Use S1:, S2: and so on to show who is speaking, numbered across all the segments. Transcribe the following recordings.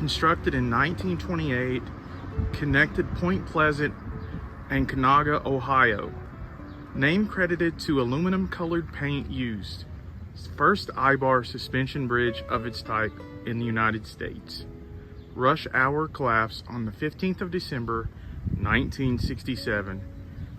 S1: constructed in 1928, connected Point Pleasant and Canaga, Ohio. Name credited to aluminum-colored paint used. First I-bar suspension bridge of its type in the United States. Rush hour collapse on the 15th of December, 1967.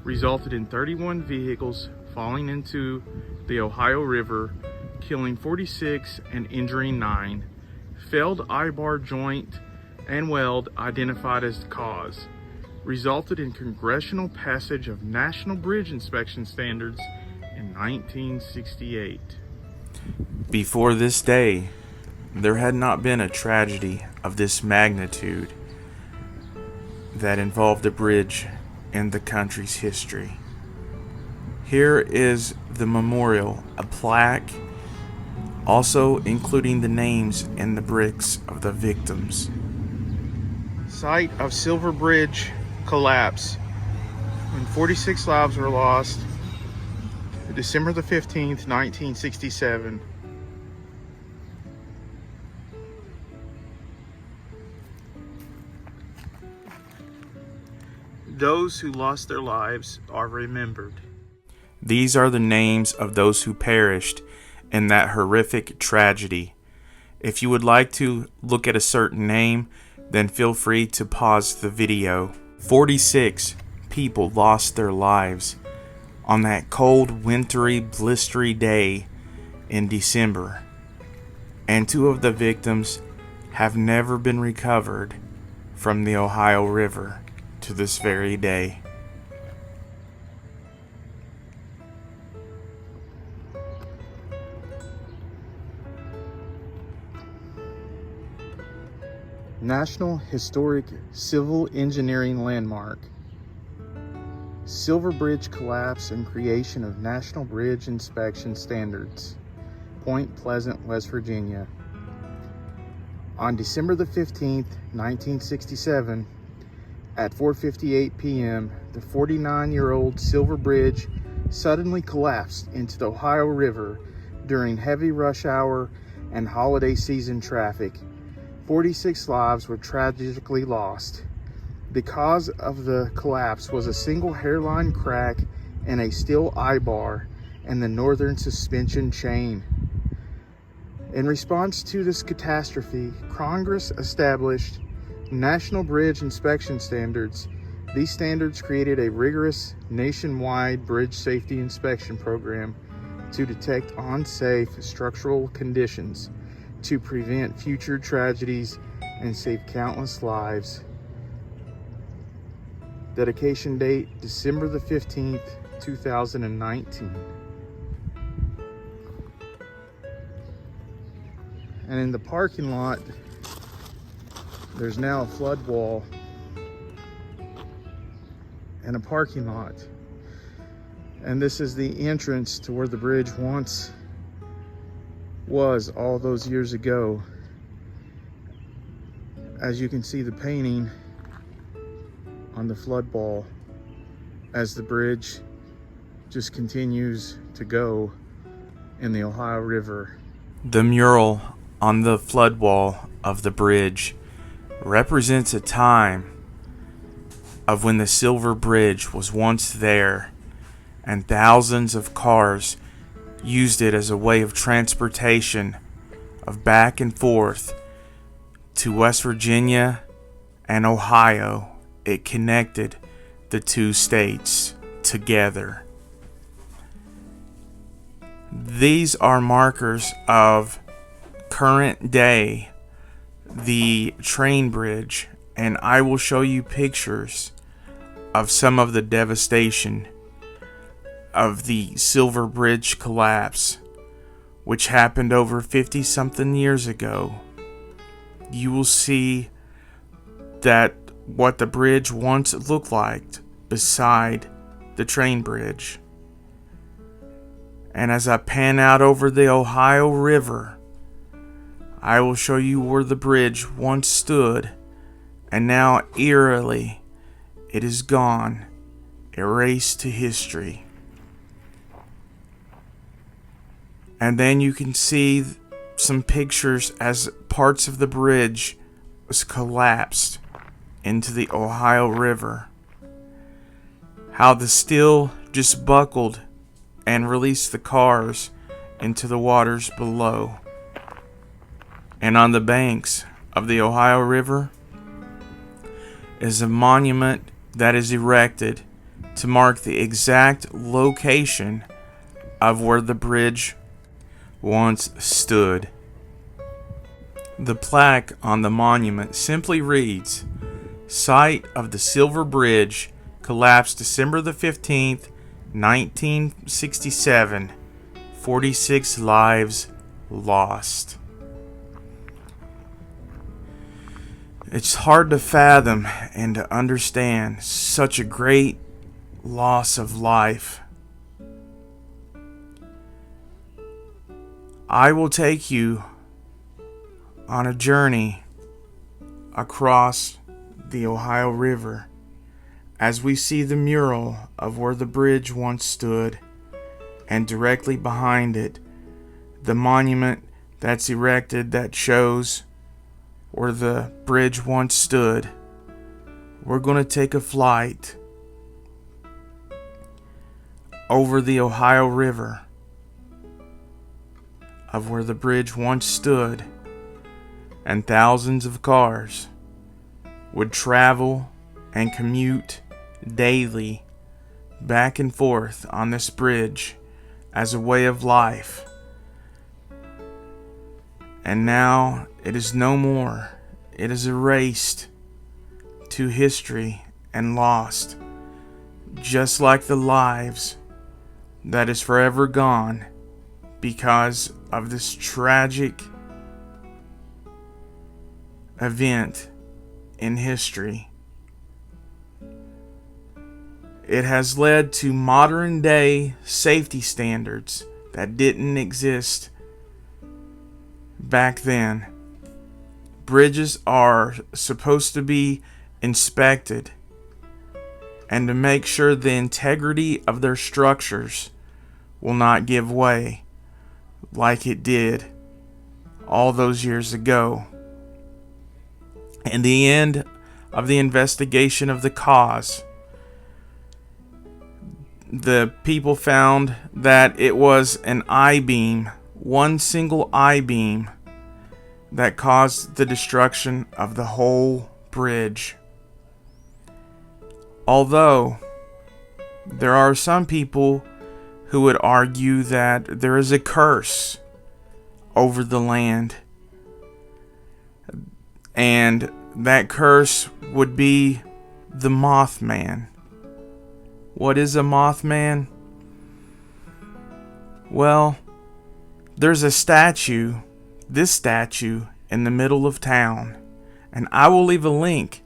S1: Resulted in 31 vehicles falling into the Ohio River, killing 46 and injuring 9. Failed I-bar joint and weld identified as the cause. Resulted in congressional passage of National Bridge Inspection Standards in 1968.
S2: Before this day, there had not been a tragedy of this magnitude that involved a bridge in the country's history. Here is the memorial, a plaque, also including the names and the bricks of the victims.
S1: Site of Silver Bridge collapse when 46 lives were lost, December the 15th, 1967. Those who lost their lives are remembered.
S2: These are the names of those who perished in that horrific tragedy. If you would like to look at a certain name, then feel free to pause the video. 46 people lost their lives on that cold, wintry, blistery day in December. And 2 of the victims have never been recovered from the Ohio River to this very day.
S1: National Historic Civil Engineering Landmark. Silver Bridge collapse and creation of National Bridge Inspection Standards. Point Pleasant, West Virginia. On December the 15th, 1967, at 4:58 p.m., the 49-year-old Silver Bridge suddenly collapsed into the Ohio River during heavy rush hour and holiday season traffic. 46 lives were tragically lost. The cause of the collapse was a single hairline crack in a steel I-bar and the northern suspension chain. In response to this catastrophe, Congress established National Bridge Inspection Standards. These standards created a rigorous nationwide bridge safety inspection program to detect unsafe structural conditions, to prevent future tragedies and save countless lives. Dedication date, December the 15th, 2019. And in the parking lot, there's now a flood wall and a parking lot. And this is the entrance to where the bridge once was all those years ago. As you can see the painting on the flood wall as the bridge just continues to go in the Ohio River.
S2: The mural on the flood wall of the bridge represents a time of when the Silver Bridge was once there and thousands of cars used it as a way of transportation of back and forth to West Virginia and Ohio. It connected the 2 states together. These are markers of current day, the train bridge, and I will show you pictures of some of the devastation of the Silver Bridge collapse, which happened over 50-something years ago. You will see that what the bridge once looked like beside the train bridge. And as I pan out over the Ohio River, I will show you where the bridge once stood, and now eerily it is gone, erased to history. And then you can see some pictures as parts of the bridge was collapsed into the Ohio River. How the steel just buckled and released the cars into the waters below. And on the banks of the Ohio River is a monument that is erected to mark the exact location of where the bridge once stood. The plaque on the monument simply reads, "Site of the Silver Bridge collapsed December the 15th, 1967. 46 lives lost." It's hard to fathom and to understand such a great loss of life. I will take you on a journey across the Ohio River as we see the mural of where the bridge once stood, and directly behind it, the monument that's erected that shows where the bridge once stood. We're going to take a flight over the Ohio River of where the bridge once stood, and thousands of cars would travel and commute daily back and forth on this bridge as a way of life. And now it is no more. It is erased to history and lost, just like the lives that is forever gone because of this tragic event in history. It has led to modern day safety standards that didn't exist back then. Bridges are supposed to be inspected and to make sure the integrity of their structures will not give way like it did all those years ago. In the end of the investigation of the cause, the people found that it was an I-beam, one single I-beam, that caused the destruction of the whole bridge. Although there are some people who would argue that there is a curse over the land, and that curse would be the Mothman. What is a Mothman? Well, there's a statue, this statue, in the middle of town, and I will leave a link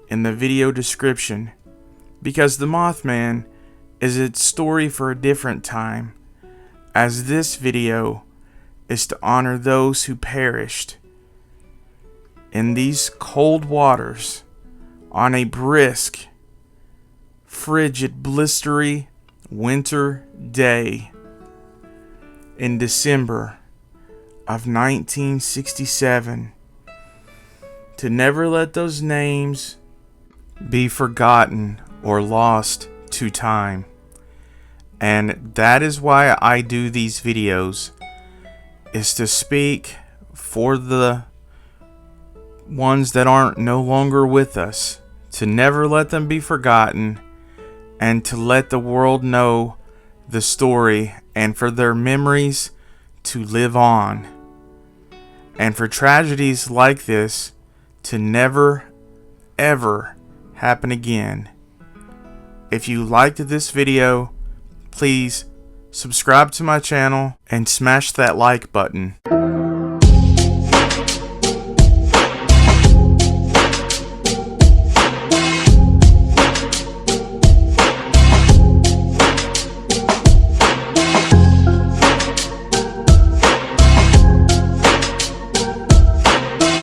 S2: in the video description, because the Mothman is its story for a different time, as this video is to honor those who perished in these cold waters on a brisk, frigid, blistery winter day in December of 1967. To never let those names be forgotten or lost to time. And that is why I do these videos, is to speak for the ones that aren't no longer with us, to never let them be forgotten, and to let the world know the story, and for their memories to live on, and for tragedies like this to never ever happen again. If you liked this video, please subscribe to my channel and smash that like button.